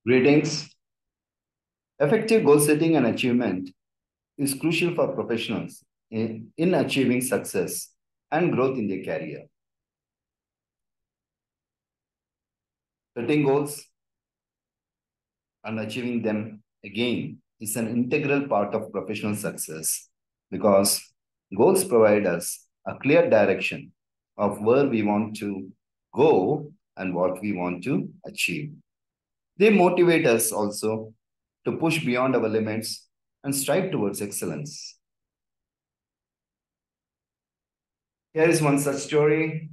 Greetings. Effective goal setting and achievement is crucial for professionals in achieving success and growth in their career. Setting goals and achieving them again is an integral part of professional success because goals provide us a clear direction of where we want to go and what we want to achieve. They motivate us also to push beyond our limits and strive towards excellence. Here is one such story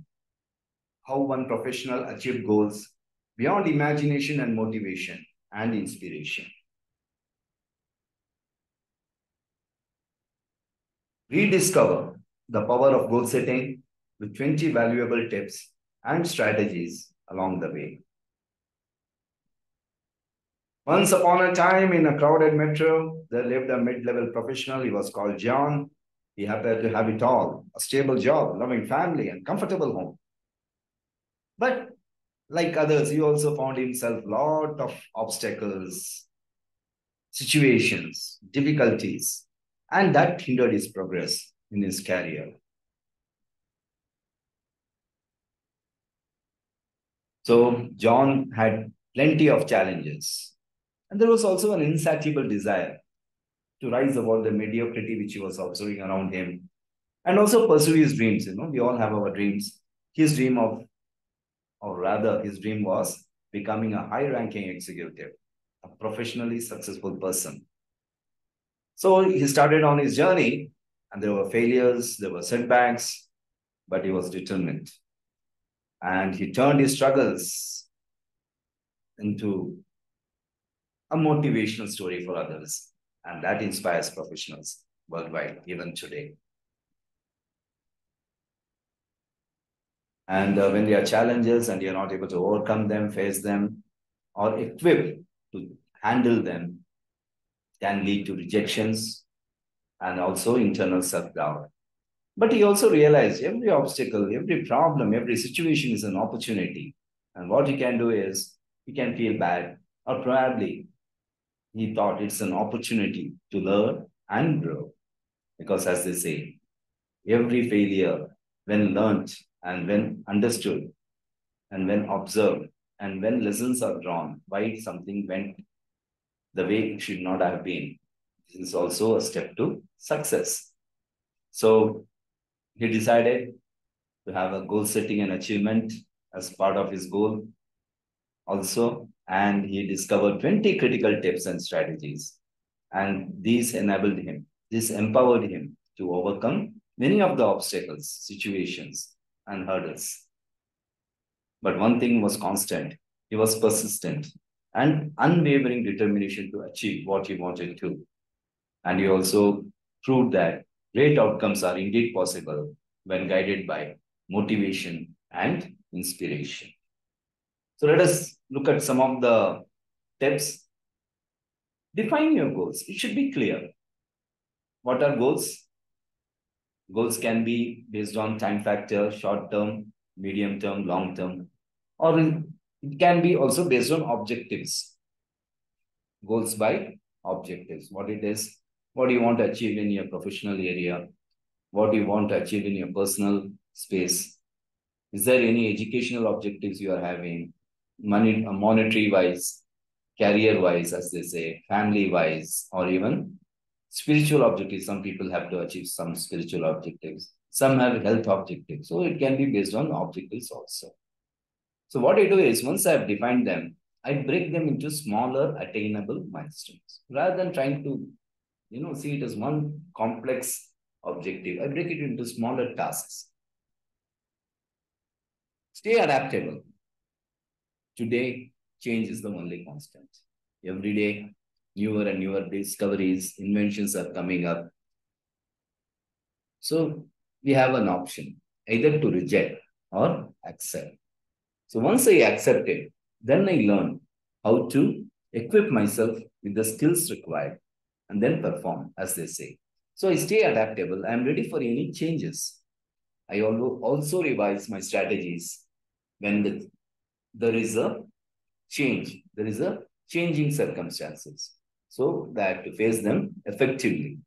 how one professional achieved goals beyond imagination and motivation and inspiration. Rediscover the power of goal setting with 20 valuable tips and strategies along the way. Once upon a time in a crowded metro, there lived a mid-level professional. He was called John. He happened to have it all, a stable job, loving family, and comfortable home. But like others, he also found himself a lot of obstacles, situations, difficulties, and that hindered his progress in his career. So John had plenty of challenges. And there was also an insatiable desire to rise above the mediocrity which he was observing around him and also pursue his dreams. We all have our dreams. His dream of, or rather, his dream was becoming a high ranking executive, a professionally successful person. So he started on his journey, and there were failures, there were setbacks, but he was determined. And he turned his struggles into a motivational story for others. And that inspires professionals worldwide, even today. And when there are challenges and you're not able to overcome them, face them, or equipped to handle them, can lead to rejections and also internal self-doubt. But he also realized every obstacle, every problem, every situation is an opportunity. And what he can do is he can feel bad, or probably he thought it's an opportunity to learn and grow. Because as they say, every failure, when learned and when understood and when observed and when lessons are drawn, why something went the way it should not have been, this is also a step to success. So he decided to have a goal setting and achievement as part of his goal also. And he discovered 20 critical tips and strategies. And these enabled him, this empowered him to overcome many of the obstacles, situations, and hurdles. But one thing was constant. He was persistent and unwavering determination to achieve what he wanted to. And he also proved that great outcomes are indeed possible when guided by motivation and inspiration. So let us look at some of the tips. Define your goals. It should be clear. What are goals? Goals can be based on time factor, short term, medium term, long term, or it can be also based on objectives. Goals by objectives. What it is, what do you want to achieve in your professional area? What do you want to achieve in your personal space? Is there any educational objectives you are having? Monetary wise, career wise, as they say, family wise, or even spiritual objectives. Some people have to achieve some spiritual objectives. Some have health objectives. So it can be based on objectives also. So what I do is once I've defined them, I break them into smaller attainable milestones rather than trying to, see it as one complex objective. I break it into smaller tasks. Stay adaptable. Today, change is the only constant. Every day, newer and newer discoveries, inventions are coming up. So we have an option, either to reject or accept. So once I accept it, then I learn how to equip myself with the skills required and then perform, as they say. So I stay adaptable. I am ready for any changes. I also revise my strategies when there is a change. There is a changing circumstances. So that to face them effectively.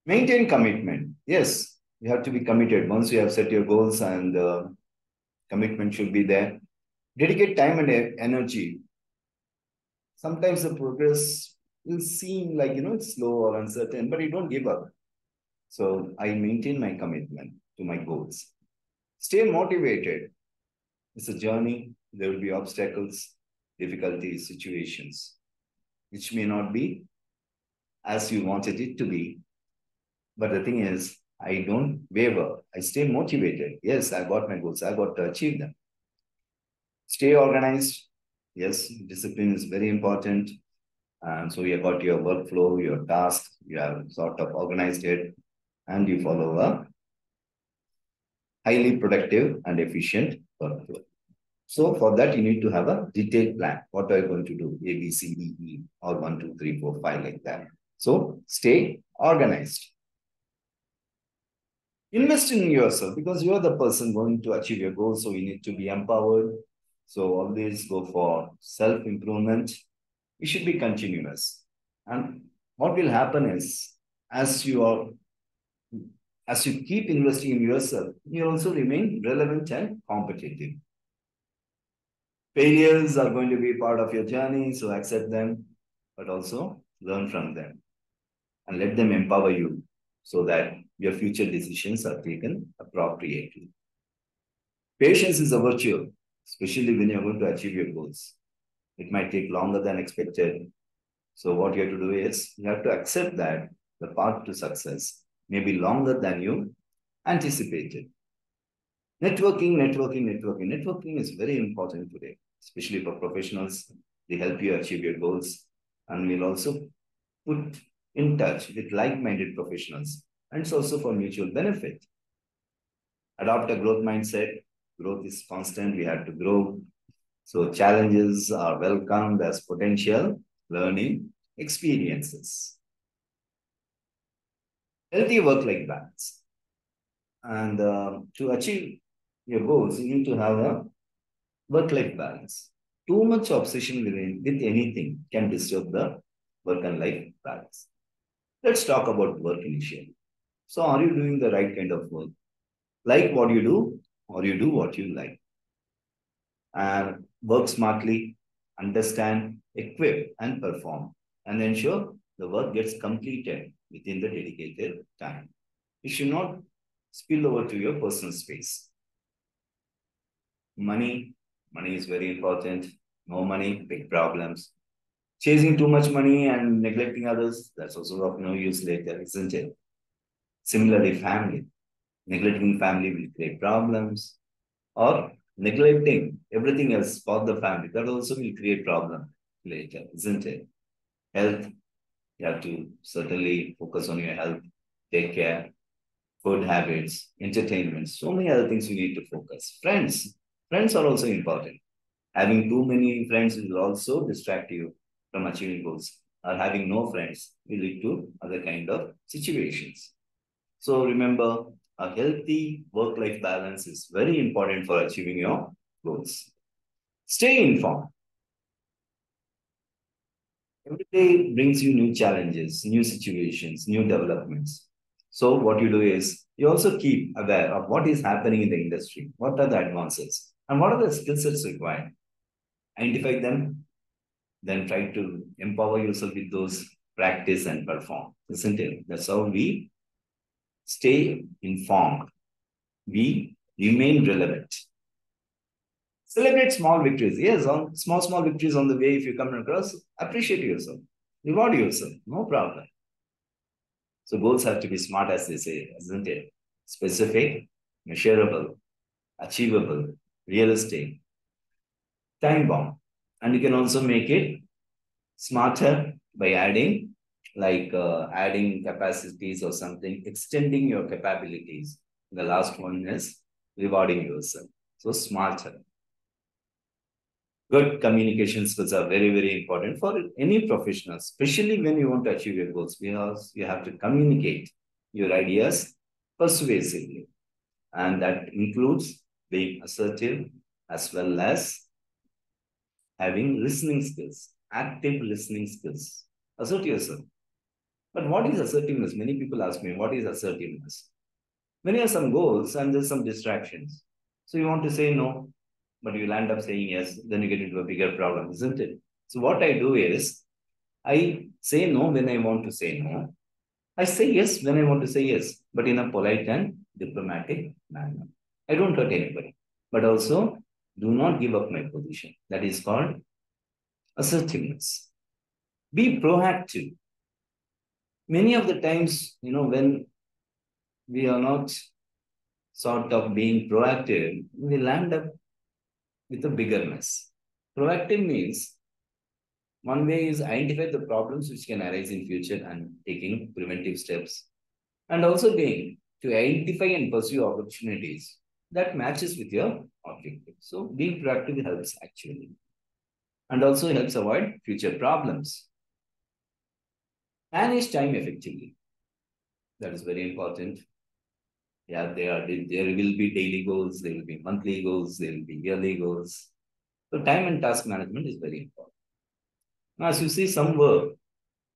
Maintain commitment. Yes, you have to be committed. Once you have set your goals and commitment should be there. Dedicate time and energy. Sometimes the progress will seem like, it's slow or uncertain, but you don't give up. So I maintain my commitment to my goals. Stay motivated. It's a journey. There will be obstacles, difficulties, situations, which may not be as you wanted it to be. But the thing is, I don't waver. I stay motivated. Yes, I got my goals. I got to achieve them. Stay organized. Yes, discipline is very important. And so you got your workflow, your task, you have sort of organized it, and you follow a highly productive and efficient workflow. So for that, you need to have a detailed plan. What are you going to do? A, B, C, D, E, or 1, 2, 3, 4, 5, like that. So stay organized. Invest in yourself because you are the person going to achieve your goals. So you need to be empowered. So always go for self-improvement. It should be continuous. And what will happen is, as you keep investing in yourself, you also remain relevant and competitive. Failures are going to be part of your journey, so accept them, but also learn from them and let them empower you so that your future decisions are taken appropriately. Patience is a virtue, especially when you're going to achieve your goals. It might take longer than expected. So what you have to do is you have to accept that the path to success may be longer than you anticipated. Networking is very important today, especially for professionals. They help you achieve your goals and will also put in touch with like-minded professionals. And it's also for mutual benefit. Adopt a growth mindset. Growth is constant. We have to grow. So challenges are welcomed as potential learning experiences. Healthy work-life balance. And to achieve your goals, you need to have a work-life balance. Too much obsession with anything can disturb the work and life balance. Let's talk about work initially. So are you doing the right kind of work? Like what you do, or you do what you like? And work smartly, understand, equip, and perform, and ensure the work gets completed within the dedicated time. It should not spill over to your personal space. Money is very important. No money, big problems. Chasing too much money and neglecting others, that's also of no use later, isn't it? Similarly, family. Neglecting family will create problems, or neglecting everything else for the family, that also will create problem later, isn't it? Health, you have to certainly focus on your health, take care, food habits, entertainment, so many other things you need to focus. Friends are also important. Having too many friends will also distract you from achieving goals, or having no friends will lead to other kind of situations. So remember, a healthy work-life balance is very important for achieving your goals. Stay informed. Every day brings you new challenges, new situations, new developments. So what you do is you also keep aware of what is happening in the industry, what are the advances, and what are the skill sets required. Identify them, then try to empower yourself with those, practice and perform. Isn't it? That's how we stay informed. We remain relevant. Celebrate small victories. Yes, on small victories on the way. If you come across, appreciate yourself, reward yourself. No problem. So goals have to be smart, as they say, isn't it? Specific, measurable, achievable, realistic, time bound, and you can also make it smarter by adding, like adding capacities or something, extending your capabilities. The last one is rewarding yourself. So smarter. Good communication skills are very important for any professional, especially when you want to achieve your goals, because you have to communicate your ideas persuasively. And that includes being assertive as well as having listening skills, active listening skills. Assert yourself. But what is assertiveness? Many people ask me, what is assertiveness? When you have some goals and there's some distractions, so you want to say no, but you'll end up saying yes, then you get into a bigger problem, isn't it? So what I do is, I say no when I want to say no. I say yes when I want to say yes, but in a polite and diplomatic manner. I don't hurt anybody, but also do not give up my position. That is called assertiveness. Be proactive. Many of the times, when we are not sort of being proactive, we land up with a bigger mess. Proactive means one way is identify the problems which can arise in future and taking preventive steps, and also being to identify and pursue opportunities that matches with your objective. So being proactive helps actually, and also helps avoid future problems. Manage time effectively. That is very important. Yeah, there will be daily goals, there will be monthly goals, there will be yearly goals. So time and task management is very important. Now, as you see, some work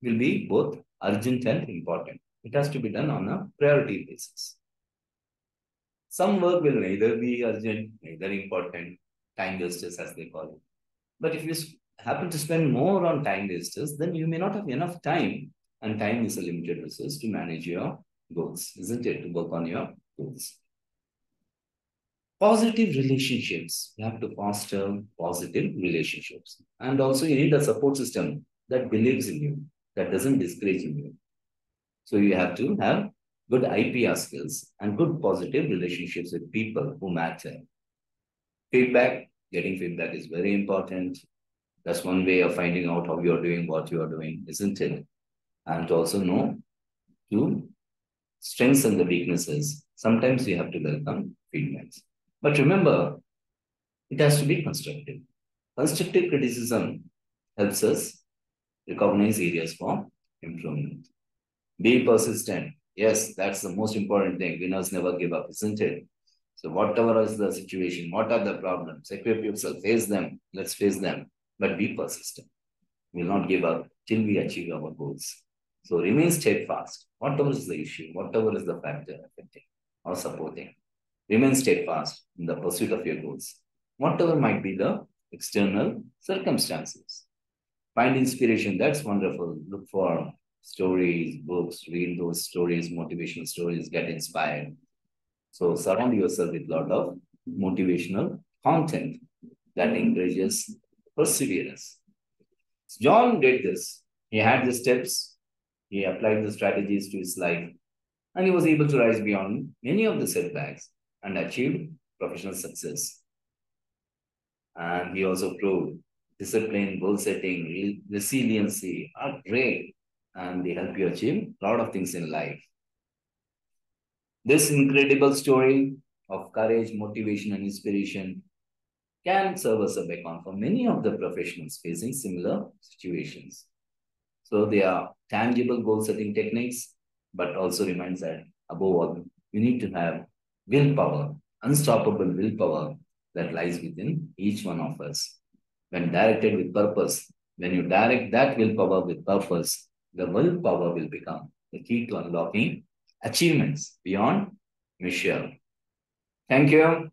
will be both urgent and important. It has to be done on a priority basis. Some work will neither be urgent, neither important, time wasters as they call it. But if you happen to spend more on time wasters, then you may not have enough time, and time is a limited resource to manage your goals, isn't it? To work on your goals. Positive relationships. You have to foster positive relationships. And also you need a support system that believes in you, that doesn't discourage you. So you have to have good IPR skills and good positive relationships with people who matter. Feedback, getting feedback is very important. That's one way of finding out how you're doing, what you are doing, isn't it? And to also know to strengthen the weaknesses. Sometimes you have to welcome feedbacks. But remember, it has to be constructive. Constructive criticism helps us recognize areas for improvement. Be persistent. Yes, that's the most important thing. Winners never give up, isn't it? So whatever is the situation, what are the problems, equip yourself, face them. Let's face them. But be persistent. We will not give up till we achieve our goals. So remain steadfast. Whatever is the issue, whatever is the factor affecting or supporting, remain steadfast in the pursuit of your goals. Whatever might be the external circumstances. Find inspiration. That's wonderful. Look for stories, books, read those stories, motivational stories, get inspired. So surround yourself with a lot of motivational content that encourages perseverance. John did this. He had the steps, he applied the strategies to his life, and he was able to rise beyond many of the setbacks and achieve professional success. And he also proved discipline, goal setting, resiliency are great, and they help you achieve a lot of things in life. This incredible story of courage, motivation, and inspiration can serve as a beacon for many of the professionals facing similar situations. So they are tangible goal-setting techniques, but also reminds that above all, you need to have willpower, unstoppable willpower that lies within each one of us. When directed with purpose, when you direct that willpower with purpose, the willpower will become the key to unlocking achievements beyond measure. Thank you.